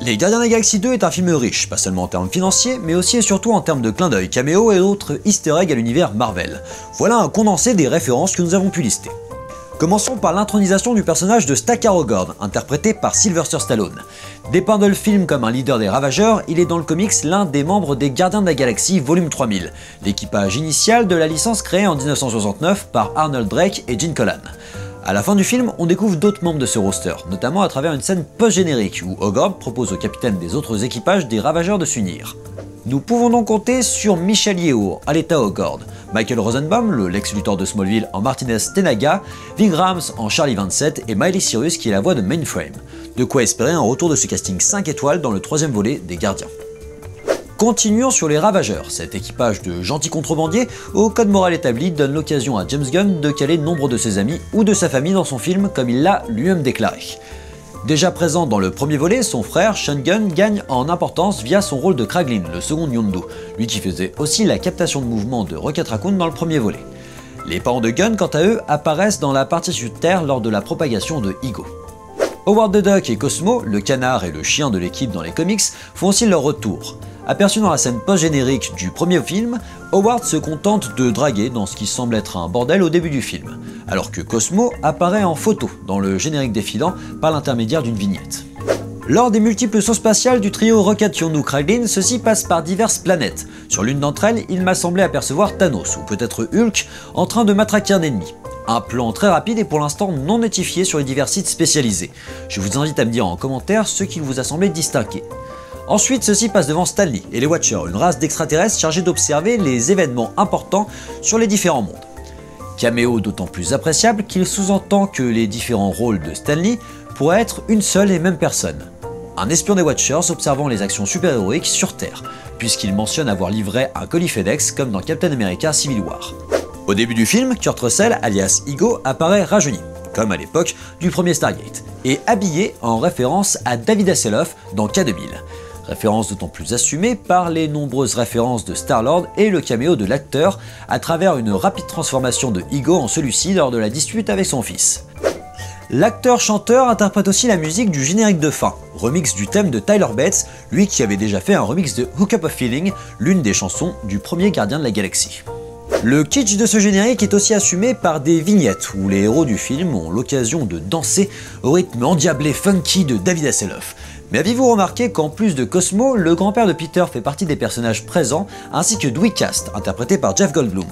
Les Gardiens de la Galaxie 2 est un film riche, pas seulement en termes financiers, mais aussi et surtout en termes de clins d'œil, caméos et autres easter eggs à l'univers Marvel. Voilà un condensé des références que nous avons pu lister. Commençons par l'intronisation du personnage de Stakar-Ogord, interprété par Sylvester Stallone. Dépeint dans le film comme un leader des Ravageurs, il est dans le comics l'un des membres des Gardiens de la Galaxie volume 3000, l'équipage initial de la licence créée en 1969 par Arnold Drake et Gene Colan. À la fin du film, on découvre d'autres membres de ce roster, notamment à travers une scène post-générique où Ogord propose au capitaine des autres équipages des Ravageurs de s'unir. Nous pouvons donc compter sur Michelle Yeoh, Aleta Ogord, Michael Rosenbaum, le Lex Luthor de Smallville en Martinez Tenaga, Ving Rhames en Charlie 27 et Miley Cyrus qui est la voix de Mainframe. De quoi espérer un retour de ce casting 5 étoiles dans le troisième volet des Gardiens. Continuons sur les Ravageurs. Cet équipage de gentils contrebandiers au code moral établi donne l'occasion à James Gunn de caler nombre de ses amis ou de sa famille dans son film comme il l'a lui-même déclaré. Déjà présent dans le premier volet, son frère Sean Gunn gagne en importance via son rôle de Kraglin, le second Yondu, lui qui faisait aussi la captation de mouvement de Rocket Raccoon dans le premier volet. Les parents de Gunn, quant à eux, apparaissent dans la partie sur Terre lors de la propagation de Ego. Howard the Duck et Cosmo, le canard et le chien de l'équipe dans les comics, font aussi leur retour. Aperçu dans la scène post-générique du premier film, Howard se contente de draguer dans ce qui semble être un bordel au début du film, alors que Cosmo apparaît en photo dans le générique défilant par l'intermédiaire d'une vignette. Lors des multiples sauts spatiales du trio Rocket, Yondu, Kraglin, ceux-ci passent par diverses planètes. Sur l'une d'entre elles, il m'a semblé apercevoir Thanos, ou peut-être Hulk, en train de matraquer un ennemi. Un plan très rapide et pour l'instant non notifié sur les divers sites spécialisés. Je vous invite à me dire en commentaire ce qui vous a semblé distinguer. Ensuite, ceux-ci passent devant Stanley et les Watchers, une race d'extraterrestres chargés d'observer les événements importants sur les différents mondes. Caméo d'autant plus appréciable qu'il sous-entend que les différents rôles de Stanley pourraient être une seule et même personne. Un espion des Watchers observant les actions super-héroïques sur Terre, puisqu'il mentionne avoir livré un colis FedEx comme dans Captain America Civil War. Au début du film, Kurt Russell, alias Ego, apparaît rajeuni, comme à l'époque du premier Stargate, et habillé en référence à David Hasselhoff dans K2000. Référence d'autant plus assumée par les nombreuses références de Star-Lord et le caméo de l'acteur à travers une rapide transformation de Ego en celui-ci lors de la dispute avec son fils. L'acteur-chanteur interprète aussi la musique du générique de fin, remix du thème de Tyler Bates, lui qui avait déjà fait un remix de Hook Up a Feeling, l'une des chansons du premier Gardien de la Galaxie. Le kitsch de ce générique est aussi assumé par des vignettes où les héros du film ont l'occasion de danser au rythme endiablé funky de David Hasselhoff. Mais avez-vous remarqué qu'en plus de Cosmo, le grand-père de Peter fait partie des personnages présents, ainsi que Dewey Cast, interprété par Jeff Goldblum.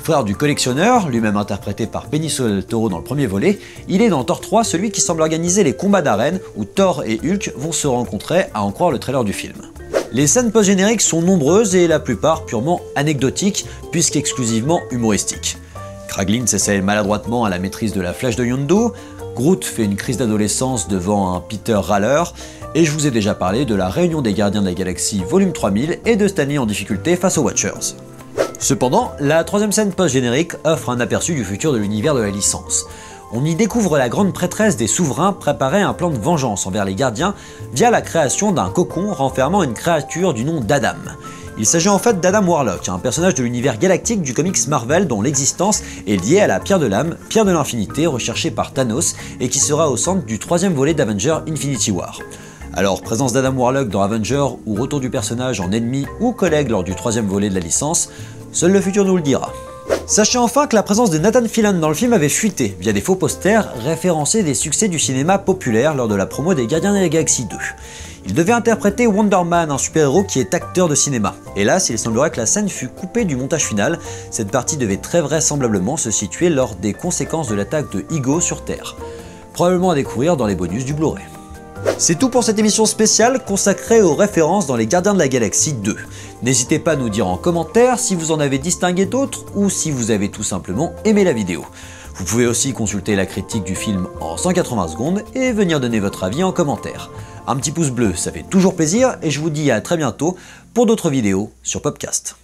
Frère du collectionneur, lui-même interprété par Benicio del Toro dans le premier volet, il est dans Thor 3 celui qui semble organiser les combats d'arène où Thor et Hulk vont se rencontrer à en croire le trailer du film. Les scènes post-génériques sont nombreuses et la plupart purement anecdotiques, puisqu'exclusivement humoristiques. Kraglin s'essaie maladroitement à la maîtrise de la flèche de Yondu, Groot fait une crise d'adolescence devant un Peter râleur, et je vous ai déjà parlé de la réunion des Gardiens de la Galaxie volume 3000 et de Stanley en difficulté face aux Watchers. Cependant, la troisième scène post-générique offre un aperçu du futur de l'univers de la licence. On y découvre la grande prêtresse des souverains préparer un plan de vengeance envers les gardiens via la création d'un cocon renfermant une créature du nom d'Adam. Il s'agit en fait d'Adam Warlock, un personnage de l'univers galactique du comics Marvel dont l'existence est liée à la pierre de l'âme, pierre de l'infinité recherchée par Thanos et qui sera au centre du troisième volet d'Avengers Infinity War. Alors, présence d'Adam Warlock dans Avengers ou retour du personnage en ennemi ou collègue lors du troisième volet de la licence, seul le futur nous le dira. Sachez enfin que la présence de Nathan Fillion dans le film avait fuité via des faux posters référencés des succès du cinéma populaire lors de la promo des Gardiens de la Galaxie 2. Il devait interpréter Wonder Man, un super-héros qui est acteur de cinéma. Hélas, il semblerait que la scène fut coupée du montage final, cette partie devait très vraisemblablement se situer lors des conséquences de l'attaque de Ego sur Terre. Probablement à découvrir dans les bonus du Blu-ray. C'est tout pour cette émission spéciale consacrée aux références dans les Gardiens de la Galaxie 2. N'hésitez pas à nous dire en commentaire si vous en avez distingué d'autres ou si vous avez tout simplement aimé la vidéo. Vous pouvez aussi consulter la critique du film en 180 secondes et venir donner votre avis en commentaire. Un petit pouce bleu, ça fait toujours plaisir et je vous dis à très bientôt pour d'autres vidéos sur Popcast.